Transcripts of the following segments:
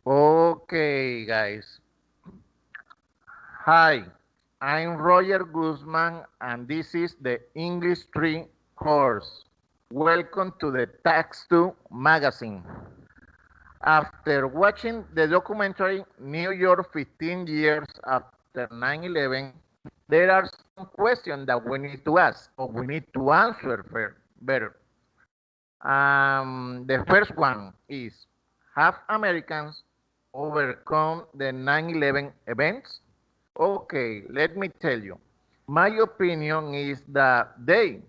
Okay, guys. Hi, I'm Roger Guzman, and this is the English 3 course. Welcome to the Tax 2 magazine. After watching the documentary New York 15 years after 9/11, there are some questions that we need to ask or we need to answer better. The first one is, have Americans overcome the 9/11 events? Okay, let me tell you. My opinion is that they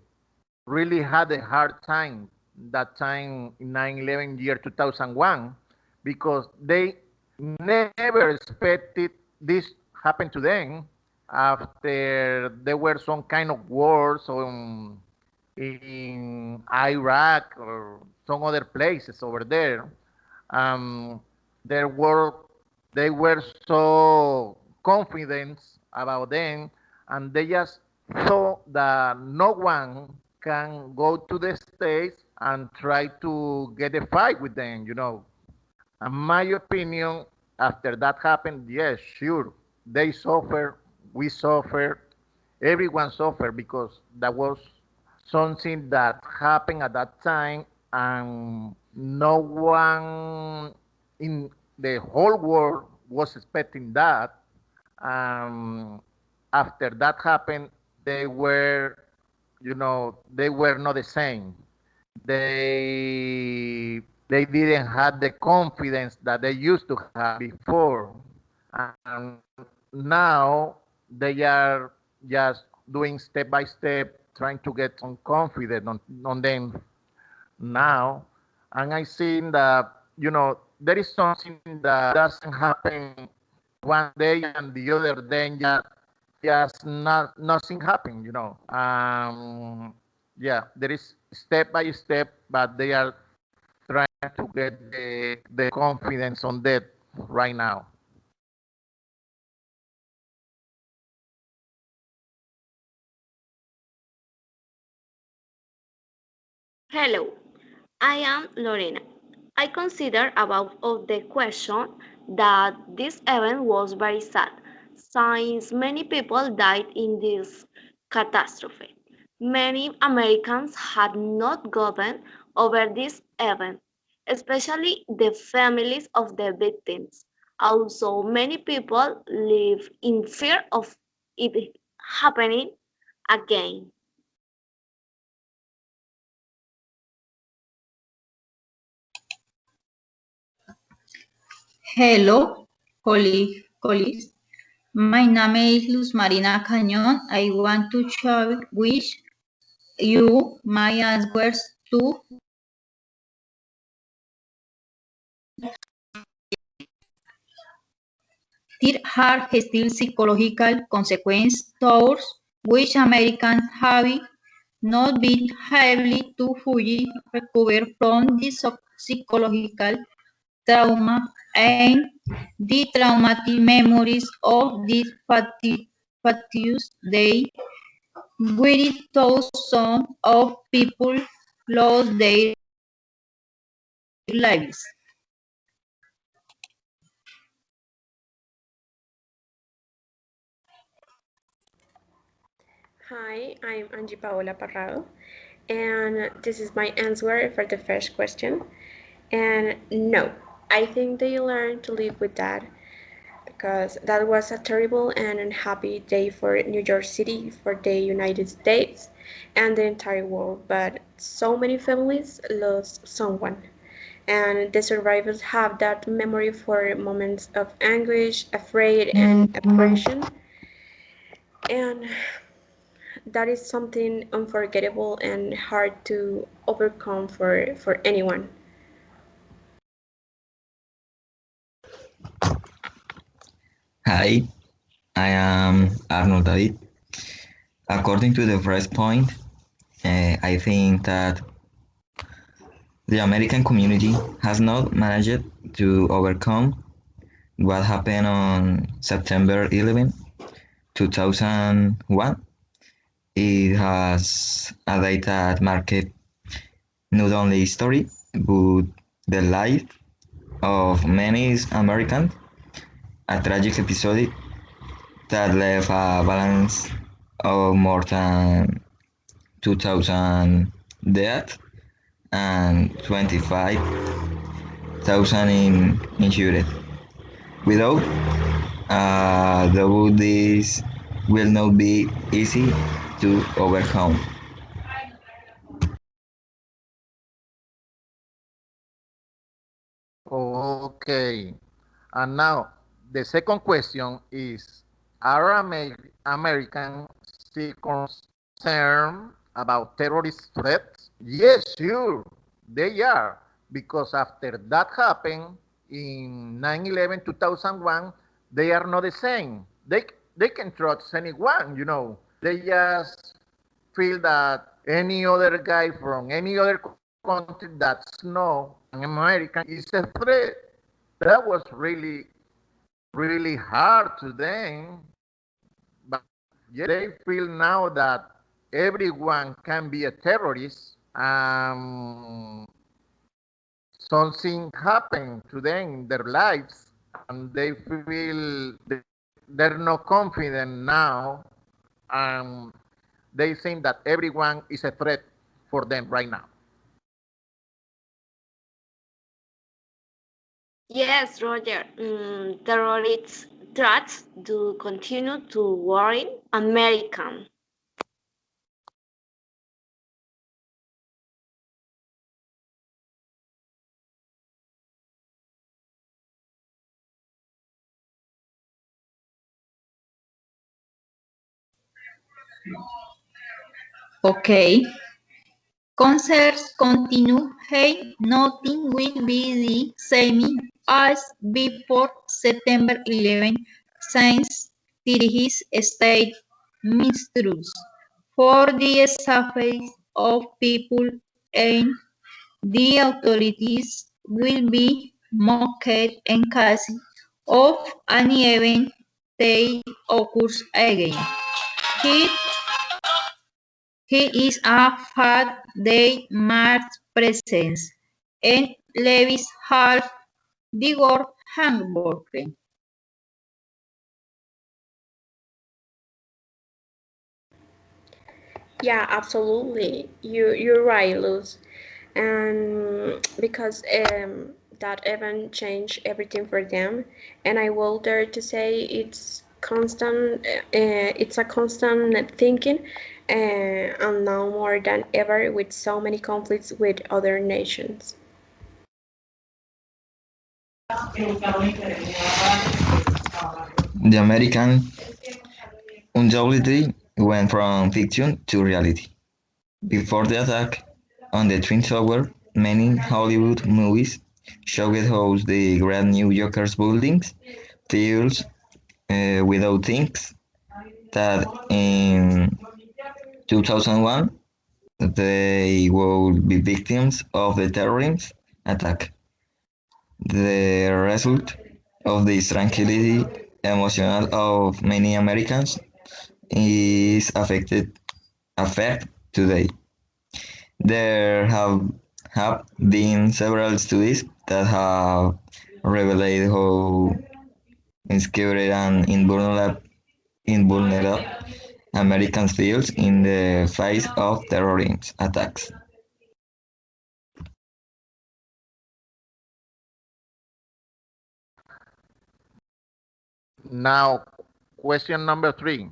really had a hard time that time in 9/11 year 2001 because they never expected this happen to them after there were some kind of wars in Iraq or some other places over there. Um, there were they were so confident about them, and they just thought that no one can go to the States and try to get a fight with them. In my opinion, after that happened, yes, sure, they suffer, we suffer, everyone suffered because that was something that happened at that time, and no one in the whole world was expecting that. Um, After that happened, they were, they were not the same. They didn't have the confidence that they used to have before, and now they are just doing step by step, trying to get some confidence on them now. And I see that there is something that doesn't happen one day and the other day just not nothing happen. Yeah, there is step by step, but they are trying to get the confidence on that right now. Hello, I am Lorena. I consider about of the question that this event was very sad, since many people died in this catastrophe. Many Americans had not gotten over this event, especially the families of the victims. Also, many people live in fear of it happening again. Hello, colleagues. My name is Luz Marina Cañón. I want to share with you my answers to there are still psychological consequences towards which Americans have not been able to fully recover from the psychological trauma and the traumatic memories of these fatigues they were thousands of people lost their lives. Hi, I'm Angie Paola Parrado, and this is my answer for the first question. And no, I think they learned to live with that because that was a terrible and unhappy day for New York City, for the United States, and the entire world. But so many families lost someone, and the survivors have that memory for moments of anguish, afraid, and oppression. And that is something unforgettable and hard to overcome for anyone. Hi, I am Arnold David. According to the first point, I think that the American community has not managed to overcome what happened on September 11, 2001. It has a date that marked not only history, but the life of many Americans, a tragic episode that left a balance of more than 2,000 deaths and 25,000 injured. Without though this will not be easy to overcome. Okay. And now the second question is, are Americans still concerned about terrorist threats? Yes, sure, they are. Because after that happened in 9/11 2001, they are not the same. They can trust anyone. They just feel that any other guy from any other country that's not an American is a threat. That was really hard to them, but yeah, they feel now that everyone can be a terrorist. Something happened to them in their lives, and they feel they're not confident now, and they think that everyone is a threat for them right now. Yes, Roger. Terrorist threats do continue to worry Americans. Okay. Concerts continue. Hey, nothing will be the same as before September 11, since diriges state ministers for the safety of people and the authorities will be mocked in case of any event they occurs again. He He is a five-day March presence in Levis Hall, the World Hamburg. Yeah, absolutely. You're right, Luz. And because that event changed everything for them, and I will dare to say it's constant. It's a constant thinking, and now more than ever with so many conflicts with other nations. The American undoubtedly went from fiction to reality. Before the attack on the Twin Tower, many Hollywood movies showed how the Grand New Yorkers buildings feels without things that in 2001 they will be victims of the terrorist attack. The result of this tranquility emotional of many Americans is affect today. There have been several studies that have revealed how insecure and invulnerable Americans feel in the face of terrorist attacks. Now, question number three.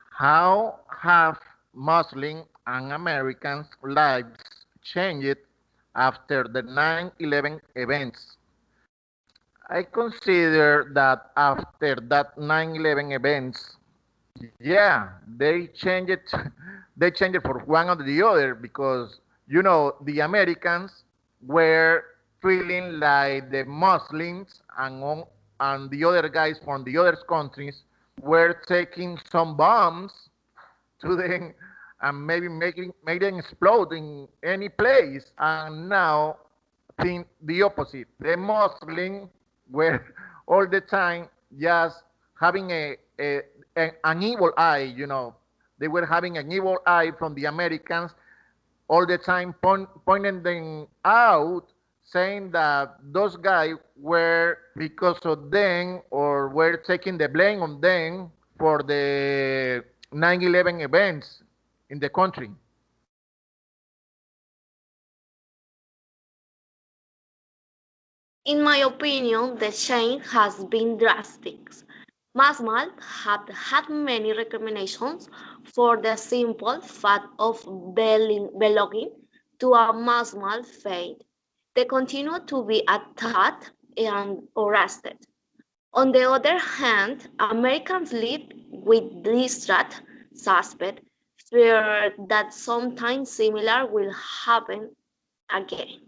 How have Muslim and Americans' lives changed after the 9/11 events? I consider that after that 9/11 events, yeah, they changed it. They changed it for one or the other because the Americans were feeling like the Muslims and the other guys from the other countries were taking some bombs to them and maybe make them explode in any place. And now think the opposite. The Muslims were all the time just having an evil eye. They were having an evil eye from the Americans all the time, pointing them out, saying that those guys were because of them or were taking the blame on them for the 9/11 events in the country. In my opinion, the change has been drastic. Masmal had had many recommendations for the simple fact of belonging to a Masmal faith. They continue to be attacked and arrested. On the other hand, Americans live with distrust, suspect, fear that something similar will happen again.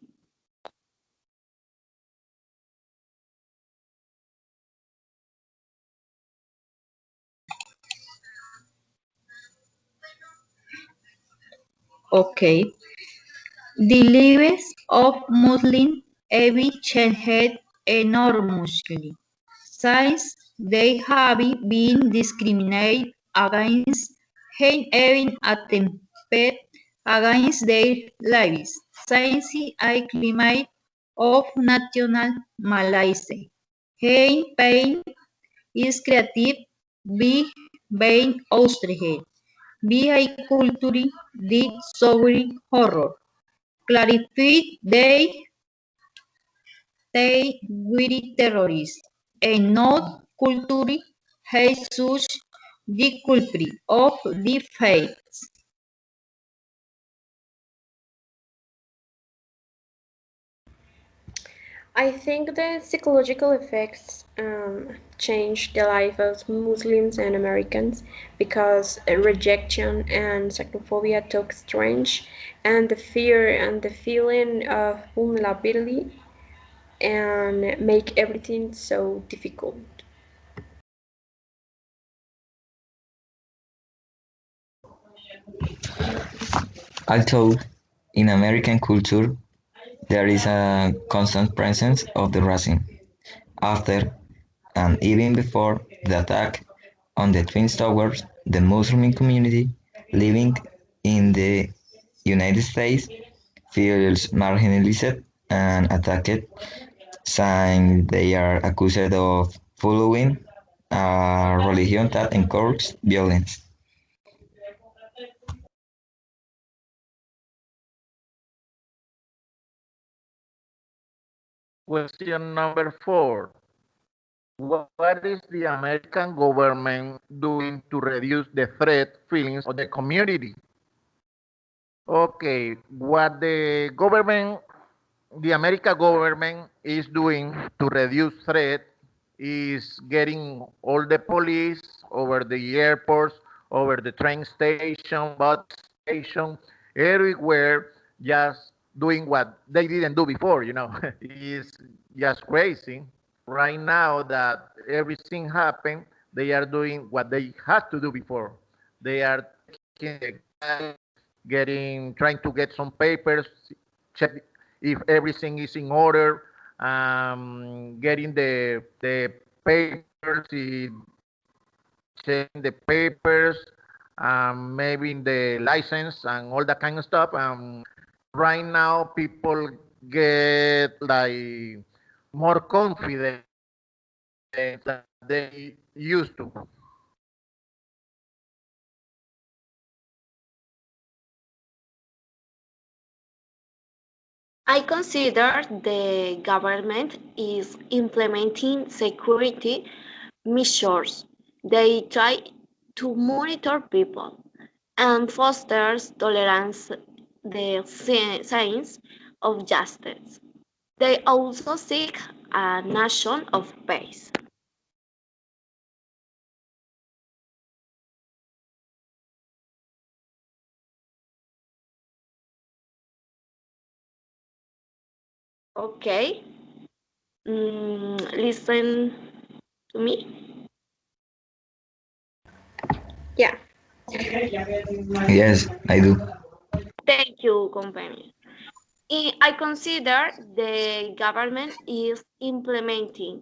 Okay. The lives of Muslims have changed enormously since they have been discriminated against and even attempted against their lives since a climate of national malaise. Hate pain is created by being outraged by a culture that sovereign horror. Clarified they were terrorists, and not culture Jesus the culprit of the faith. I think the psychological effects change the life of Muslims and Americans because rejection and xenophobia took strange, and the fear and the feeling of vulnerability and make everything so difficult. Although in American culture there is a constant presence of the racism. After and even before the attack on the Twin Towers, the Muslim community living in the United States feels marginalized and attacked, since they are accused of following a religion that encourages violence. Question number 4. What is the American government doing to reduce the threat feelings of the community? Okay, what the American government is doing to reduce threat is getting all the police over the airports, over the train station, bus station, everywhere, just doing what they didn't do before. It's just crazy. Right now that everything happened, they are doing what they had to do before. They are taking the guy, trying to get some papers, check if everything is in order, getting the papers, checking the papers, maybe the license and all that kind of stuff. Right now, people get like more confident than they used to. I consider the government is implementing security measures. They try to monitor people and fosters tolerance, the sense of justice. They also seek a nation of peace. Okay, listen to me. Yeah, Yes, I do. Thank you, company. I consider the government is implementing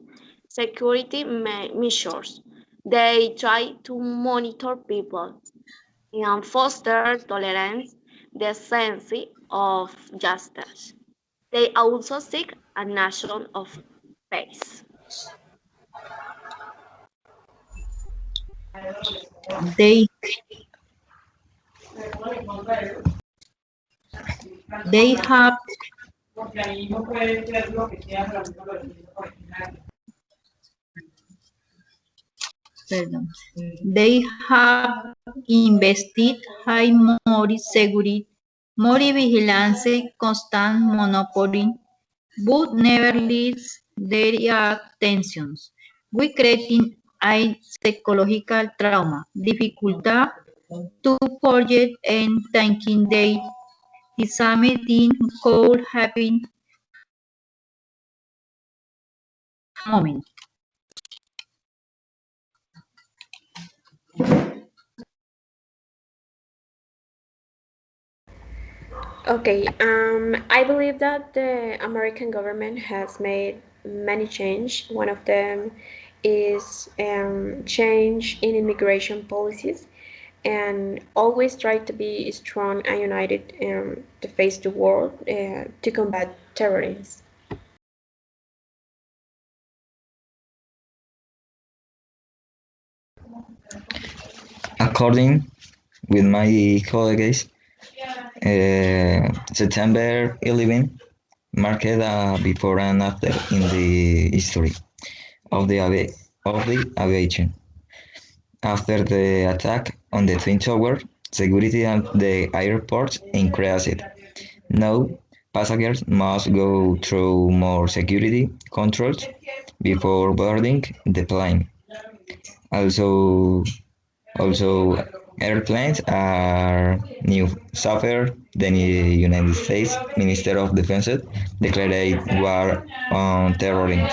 security measures. They try to monitor people and foster tolerance, the sense of justice. They also seek a nation of peace. They they have pardon, they have invested high more security, more vigilance, constant monitoring, but never leads their attentions. We creating a psychological trauma, difficulty to forget and thinking they the same thing could happen moment. Okay, I believe that the American government has made many change. One of them is change in immigration policies and always try to be strong and united to face the world to combat terrorism. According with my colleagues, September 11 marked a before and after in the history of the aviation. After the attack on the Twin Tower, security at the airport increased. Now, passengers must go through more security controls before boarding the plane. Also, also, airplanes are new safer than the United States Minister of Defense declared war on terrorism.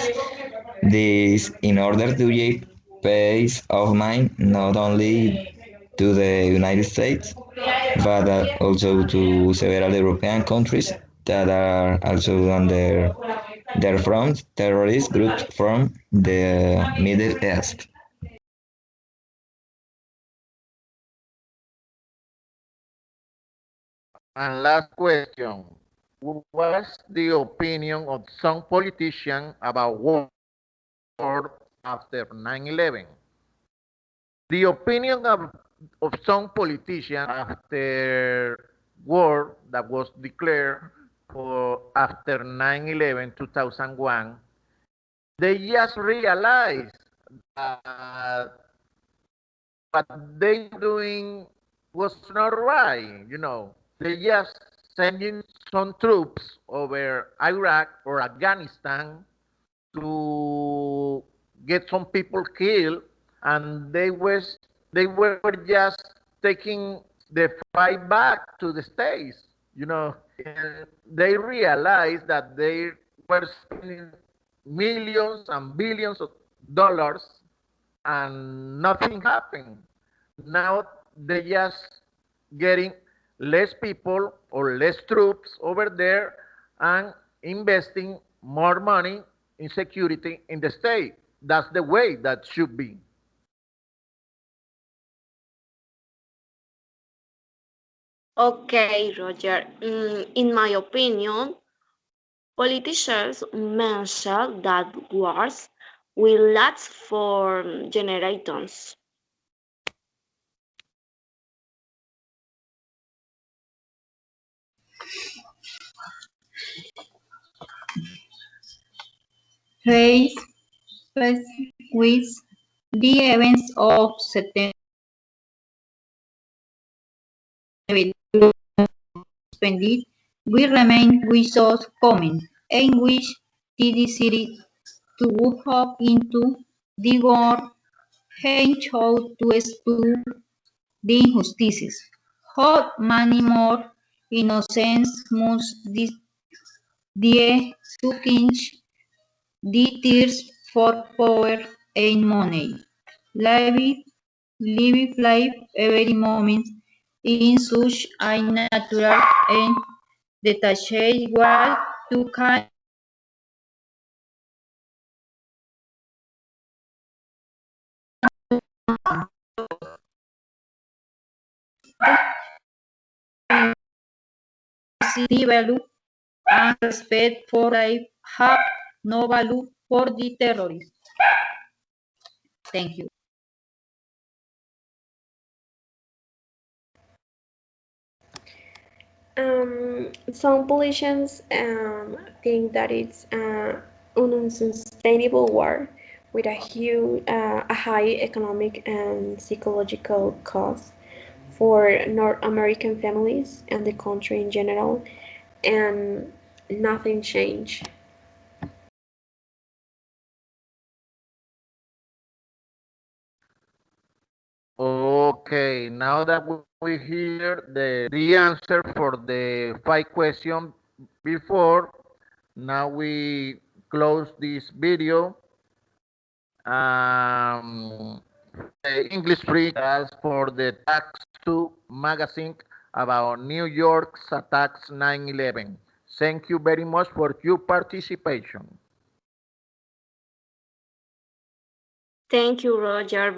This in order to give peace of mind not only to the United States but also to several European countries that are also under their front terrorist groups from the Middle East. And last question. What's the opinion of some politicians about war after 9/11? The opinion of some politicians after war that was declared for after 9/11 2001, they just realized that what they doing was not right. They just sending some troops over Iraq or Afghanistan to get some people killed, and they were just taking the fight back to the states. And they realized that they were spending millions and billions of dollars, and nothing happened. Now they just getting less people or less troops over there and investing more money in security in the state. That's the way that should be. Okay, Roger. In my opinion, politicians mention that wars will last for generations. Faced with the events of September suspended, we remain without comment, in which the decided to hop into the war and how to expel the injustices. How many more innocents must die to quench the thirst for power and money? Live life every moment in such a natural and detached way to can develop and respect for life have no value for the terrorists. Thank you. Some politicians think that it's an unsustainable war with a high economic and psychological cost for North American families and the country in general, and nothing changed. Okay, now that we hear the answer for the 5 questions before, now we close this video. The English free as for the Tax 2 magazine about New York's attacks 9/11. Thank you very much for your participation. Thank you, Roger.